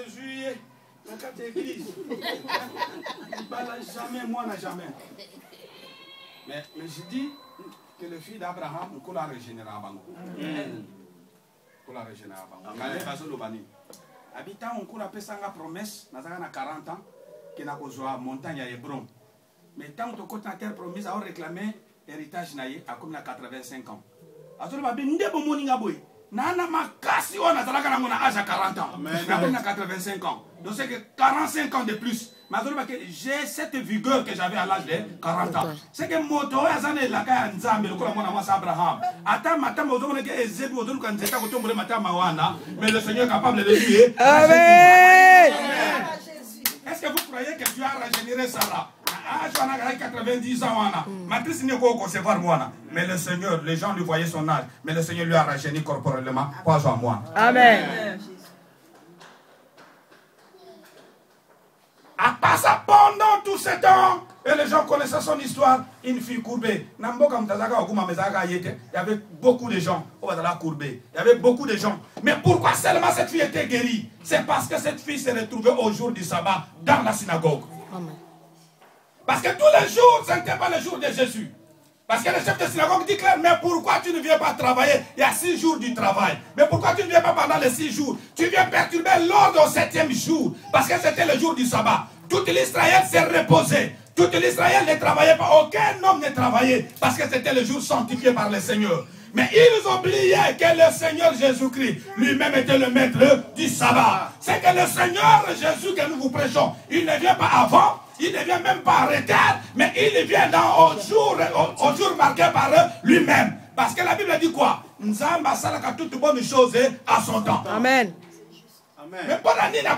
juillet, dans 4 églises. Jamais, moi, n'a jamais. Mais je dis que le fils d'Abraham, nous la régénérer avant nous. Nous la régénérer avant nous. Habitant, on a fait une promesse, nous avons 40 ans, que nous avons une montagne à Hébron. Mais tant que nous avons promise, nous avons réclamé l'héritage à comme 85 ans. Alors, nous avons Nana makasi on a talaka na âge à 40 ans. Amen. 85 ans. Donc c'est que 45 ans de plus. J'ai cette vigueur que j'avais à l'âge de 40 ans. C'est que moto azane la ka nzambe lokola mwana mwasa Abraham. Ata matama ozomona ke ezebi ozolu kan zeta ko tombole matama wana, mais le Seigneur est capable de tuer. Amen. Est-ce que vous croyez que Dieu a régénéré ça là? 90 ans, matrice n'est pas concevoir moi. Mais le Seigneur, les gens lui voyaient son âge, mais le Seigneur lui a rajeuni corporellement, pas en moi. Amen. À part ça, pendant tout ce temps, et les gens connaissaient son histoire, une fille courbée. Il y avait beaucoup de gens courbés. Il y avait beaucoup de gens. Mais pourquoi seulement cette fille était guérie? C'est parce que cette fille s'est retrouvée au jour du sabbat dans la synagogue. Amen. Parce que tous les jours, ce n'était pas le jour de Jésus. Parce que le chef de synagogue dit clair, mais pourquoi tu ne viens pas travailler? Il y a 6 jours du travail. Mais pourquoi tu ne viens pas pendant les 6 jours? Tu viens perturber l'ordre au 7e jour. Parce que c'était le jour du sabbat. Toute l'Israël s'est reposé. Toute l'Israël ne travaillait pas. Aucun homme ne travaillait. Parce que c'était le jour sanctifié par le Seigneur. Mais ils oubliaient que le Seigneur Jésus-Christ lui-même était le maître du sabbat. C'est que le Seigneur Jésus que nous vous prêchons, il ne vient pas avant. Il ne vient même pas en retard, mais il vient au jour marqué par lui-même. Parce que la Bible dit quoi? Nzamba salaka toute bonne chose à son temps. Amen. Mais pour l'année, même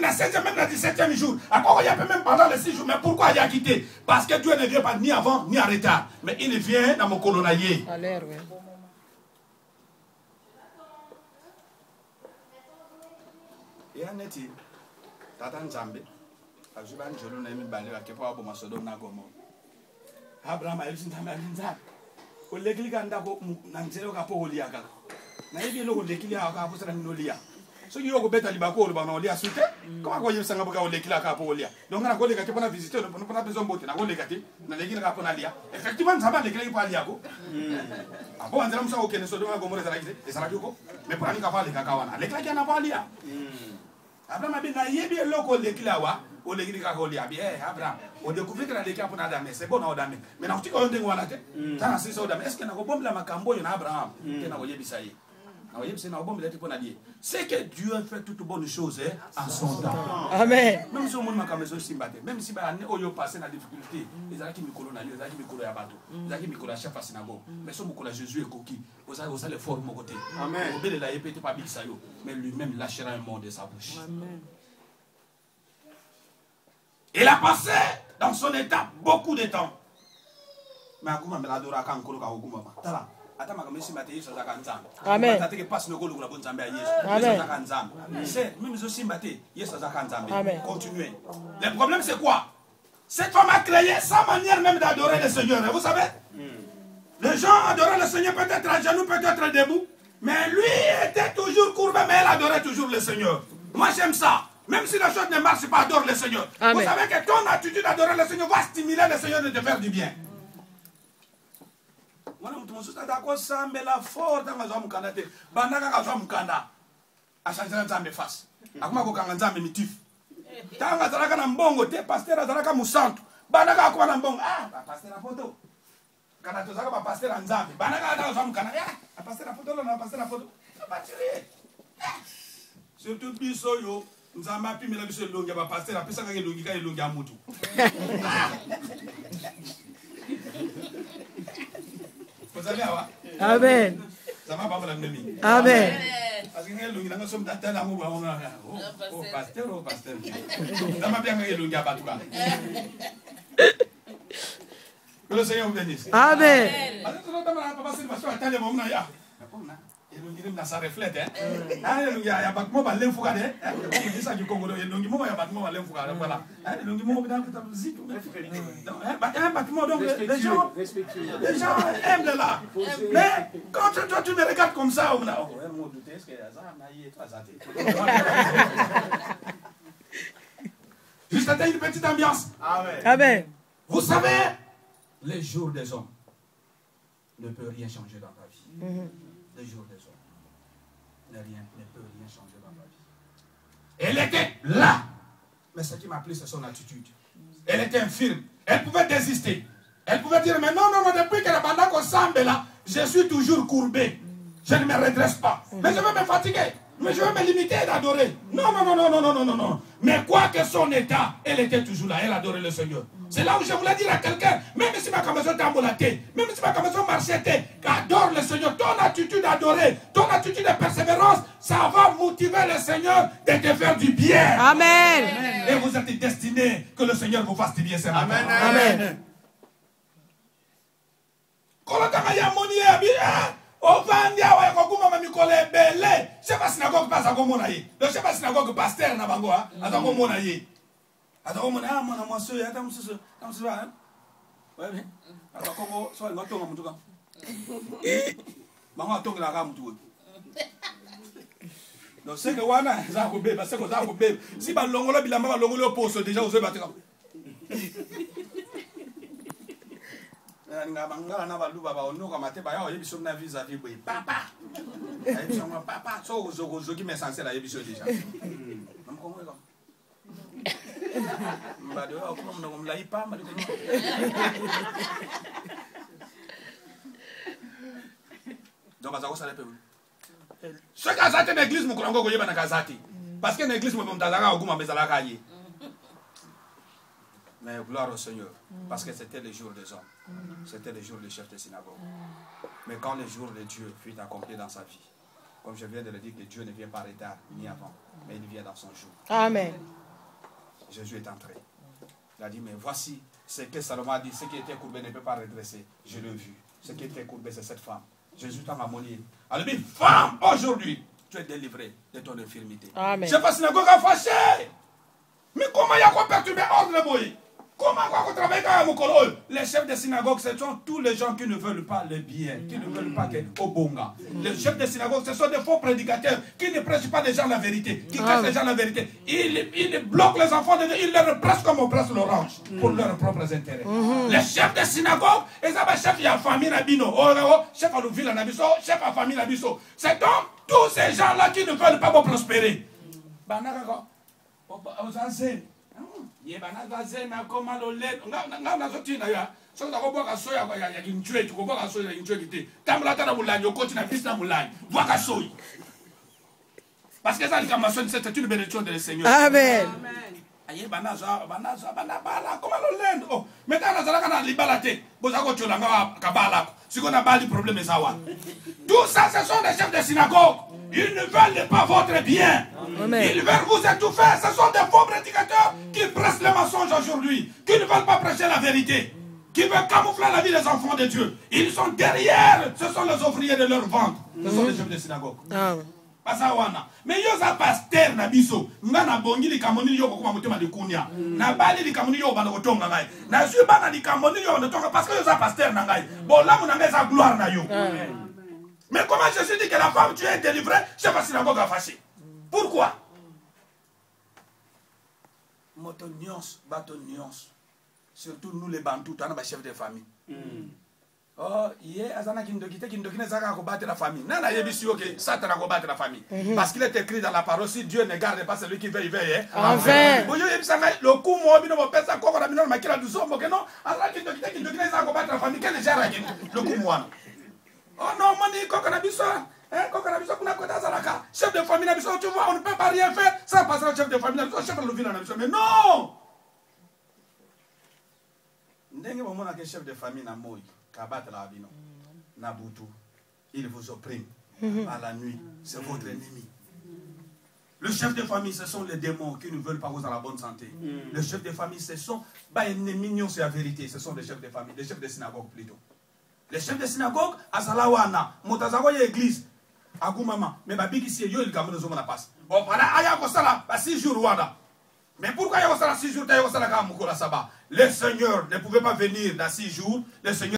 la 16e, même la 17e jour, même pendant les 6 jours. Mais pourquoi il a quitté? Parce que Dieu ne vient pas ni avant ni en retard. Mais il vient dans mon colonnaillé. Et en est-il, Tatan Zambé, Azuban Jolon et Balé, qui peut avoir Sodome Nagomo. Abraham a eu une tamazin. Au Legliganda, Nanzero Capo Liaga. Naïvi lo Lekilia Capo Nolia. So you go better Libaco, Banolia Sute. Comment you sang about Lekila Capolia? Donc, on a collé à visiter, on n'a pas besoin de botter, on a collé à Legina Caponalia. Effectivement, ça va les clés Paliago. Avant, on a dit que nous sommes et ça va mais pour aller à les Cacawana, les claques en Avalia. Abraham a bien naïbi et loco de Kilawa, ou les Gigacolia, bien, Abraham, on découvre que les Caponadame, c'est bon à dame. Mais non, tu connais une wanate, t'as un sisson d'âme. Est-ce qu'il n'a pas bon la Macambo et Abraham, qui n'a pas bisaï? C'est que Dieu fait toutes bonnes choses en son temps. Amen. Même si on m'a même si on passé la difficulté, les gens qui me colonnent, les gens qui me collent à bateau, les gens qui me collent à chef à synagogue, mais si on Jésus est coquille, vous allez fort de mon côté. Amen. Mais lui-même lâchera un mot de sa bouche. Amen. Il a passé dans son état beaucoup de temps. Mais à quoi me l'adora quand on a Amen. Continuez. Le problème c'est quoi? Cette femme a créé sa manière même d'adorer le Seigneur. Vous savez? Les gens adoraient le Seigneur peut-être à genoux, peut-être debout. Mais lui était toujours courbé, mais elle adorait toujours le Seigneur. Moi j'aime ça. Même si la chose ne marche pas, adore le Seigneur. Amen. Vous savez que ton attitude d'adorer le Seigneur va stimuler le Seigneur de te faire du bien. Mwana mtu msusta dako sambe la forta ngazwa mkanda te bandaka ngazwa mkanda ashanjana nzambe fasi akuma ko kanga nzambe mitifu tanga zalaka na mbongo te pasteur zalaka musantu bandaka akuma na mbongo pasteur photo kana to zaka ba pasteur nzambe bandaka ngazwa mkanda pasteur photo na pasteur photo batire surtout biso yo nzambe apimela biso longi ba pasteur apesa ka longi ka longi amutu. Vous savez, amen. Ça va pas vous l'amener. Amen. Parce que nous sommes dans tel amour. Oh, pasteur, oh, pasteur. Ça m'a bien gagné le gars à tout cas. Que le Seigneur vous bénisse. Amen. Ça reflète, hein. Il y a bâtiment à l'infouga, hein. On dit ça du Congo, il y a un bâtiment à l'infouga, voilà. Un bâtiment, donc les gens aiment de là. Mais quand toi tu me regardes comme ça, on a. Juste une petite ambiance. Amen. Vous savez, les jours des hommes ne peuvent rien changer dans ta vie. Les jours des hommes ne peut rien changer dans ta vie. Elle était là. Mais ce qui m'a plu, c'est son attitude. Elle était infirme. Elle pouvait désister. Elle pouvait dire, mais non, depuis que la bande semble là, je suis toujours courbé. Je ne me redresse pas. Mais je vais me fatiguer. Mais je vais me limiter d'adorer. Non. Mais quoi que son état, elle était toujours là. Elle adorait le Seigneur. C'est là où je voulais dire à quelqu'un, même si ma camaison t'embolaté, même si ma camaison marchait, adore le Seigneur. Ton attitude d'adorer, ton attitude de persévérance, ça va motiver le Seigneur de te faire du bien. Amen. Et vous êtes destinés que le Seigneur vous fasse du bien ce matin. Amen. Je sais pas synagogue passe à Gomona. Je sais pas synagogue pasteur na bango à Gomona. Attends, mon âme, mon soeur, attends, c'est vrai. Ouais, mais. Attends, comment, soit le gâteau, mon tout cas. Maman, attends, la rame tout. Donc, c'est que Wana, ça vous bébé, parce que ça vous bébé. Si ma longue là, ma longue là, pose déjà aux œufs battus. Ngabanga na balu baba onoka mate ba ya yebiso na visa vi boy papa yebiso ma papa so ozo ki me censé la yebiso déjà nam ko ngwe ko mbade wa ko mna ngomla ipa mbade ko donc azako sala pe ce ka zate na église mukolongo ko yeba na kazati parce que na église mo mtazaka oguma bezala ka yi. Mais gloire au Seigneur, parce que c'était le jour des hommes, c'était le jour du chef de synagogue. Mais quand le jour de Dieu fut accompli dans sa vie, comme je viens de le dire, que Dieu ne vient pas retard ni avant, mais il vient dans son jour. Amen. Jésus est entré. Il a dit, mais voici ce que Salomon a dit, ce qui était courbé ne peut pas redresser. Je l'ai vu. Ce qui était courbé, c'est cette femme. Jésus t'a monié. Alors il dit, femme, aujourd'hui, tu es délivrée de ton infirmité. Amen. Chef de synagogue a fâché. Mais comment il y a quoi perturber ordre le boy? Comment on travaille avec Mokolo? Les chefs de synagogue, ce sont tous les gens qui ne veulent pas le bien, qui ne veulent pas au bonga. Les chefs de synagogue, ce sont des faux prédicateurs qui ne prêchent pas les gens la vérité, qui cachent les gens la vérité. Ils bloquent les enfants de Dieu, ils leur pressent comme on presse l'orange pour leurs propres intérêts. Les chefs de synagogue, ils ont chef de la famille Nabino, chef de la ville Nabiso, chef de la famille Nabiso. C'est donc tous ces gens-là qui ne veulent pas prospérer. Yebana zena koma lole nga na zotina ya so za ko boka soya ya kinchwe ko boka soya ya kinchwe kiti tambula tana mulanyo koti na piste na mulanyo boka soya parce que ça le camasson c'est une bénédiction de Seigneur. Amen. Yebana bana bala koma lole oh maintenant na zalaka na libalate boza ko tolanga kabala siko na bali problème ça wa tout ça ce sont des chefs de synagogue. Ils ne veulent pas votre bien. Amen. Ils veulent vous étouffer. Ce sont des faux prédicateurs qui pressent les mensonges aujourd'hui, qui ne veulent pas prêcher la vérité, qui veulent camoufler la vie des enfants de Dieu. Ils sont derrière. Ce sont les ouvriers de leur ventre. Ce sont les chefs de synagogue. Mais yo za pasteur na biso ngana bongi likamoni yo kokoma motema de kunya na bali likamoni yo bana kotonga ngai na suis bana likamoni yo na tonga parce que yo za pasteur na ngai bon là mon na za gloire na yo. Mais comment Jésus dit que la femme tu es délivrée, chef de synagogue a fâché. Pourquoi? Moto nuance, bateau nuance. Surtout nous les Bantous, tu as chef de famille. Oh, hier, Azana Kindokine Zaka a battre la famille. Nana Yebisi, ok, Satan a battre la famille. Parce qu'il est écrit dans la parole, si Dieu ne garde pas celui qui veille, veille. Enfin. Le coup, moi, je ne peux pas encore la minute, mais qu'il a du son, ok, non? Azana Kindokine Zaka a battre la famille. Quel est le coup, moi? Oh non, mani, Kokanabiso, Kokanabiso, Kunakota, chef de famille, tu vois, on ne peut pas rien faire sans passer au chef de famille, chef de l'ouvrier, mais non! Ndenge momona que chef de famille na moi, Kabat la Abino, Nabutu, il vous opprime à la nuit, c'est votre ennemi. Le chef de famille, ce sont les démons qui ne veulent pas vous dans la bonne santé. Le chef de famille, ce sont pas ennemis, c'est la vérité, ce sont les chefs de famille, les chefs de synagogue plutôt. Les chefs de synagogue, à Salawana, Motazawa église. Agou maman, mais ma big ici, yo il gamme nous na passe. Bon, voilà, aya ko sala, 6 jours wada. Mais pourquoi il y a 6 jours, il y a 6 jours, le Seigneur ne pouvait pas venir dans 6 jours. Le Seigneur